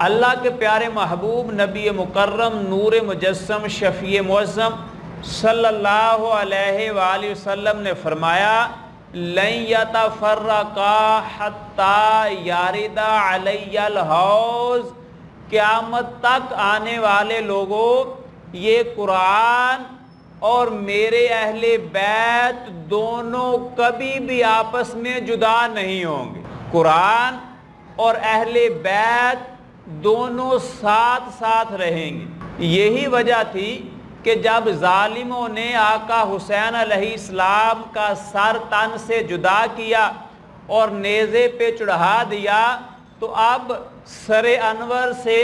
اللہ کے پیارے محبوب نبی مکرم نور مجسم شفیع معظم صلی اللہ علیہ وآلہ وسلم نے فرمایا لن یتفرقا حتی یارد علی الحوض، قیامت تک آنے والے لوگوں یہ قرآن اور میرے اہل بیت دونوں کبھی بھی آپس میں جدا نہیں ہوں گے۔ قرآن اور اہل بیت دونوں ساتھ ساتھ رہیں گے۔ یہی وجہ تھی کہ جب ظالموں نے آقا حسین علیہ السلام کا سر تن سے جدا کیا اور نیزے پہ چڑھا دیا تو اب سر انور سے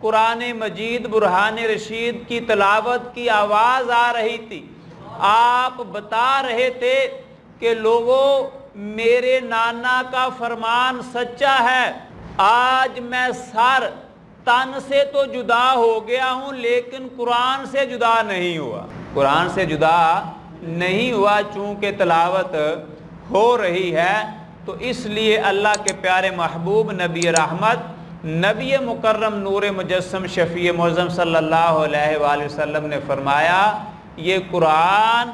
قرآن مجید برہان رشید کی تلاوت کی آواز آ رہی تھی۔ آپ بتا رہے تھے کہ لوگوں میرے نانا کا فرمان سچا ہے، آج میں سر تن سے تو جدا ہو گیا ہوں لیکن قرآن سے جدا نہیں ہوا۔ قرآن سے جدا نہیں ہوا چونکہ تلاوت ہو رہی ہے، تو اس لیے اللہ کے پیارے محبوب نبی رحمت نبی مکرم نور مجسم شفیع معظم صلی اللہ علیہ وآلہ وسلم نے فرمایا یہ قرآن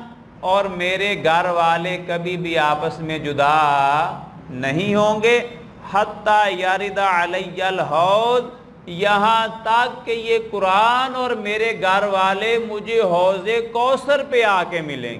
اور میرے گھر والے کبھی بھی آپس میں جدا نہیں ہوں گے حتی یارد علی الحوض، یہاں تک کہ یہ قرآن اور میرے گھر والے مجھے حوض کوثر پہ آ کے ملیں گے۔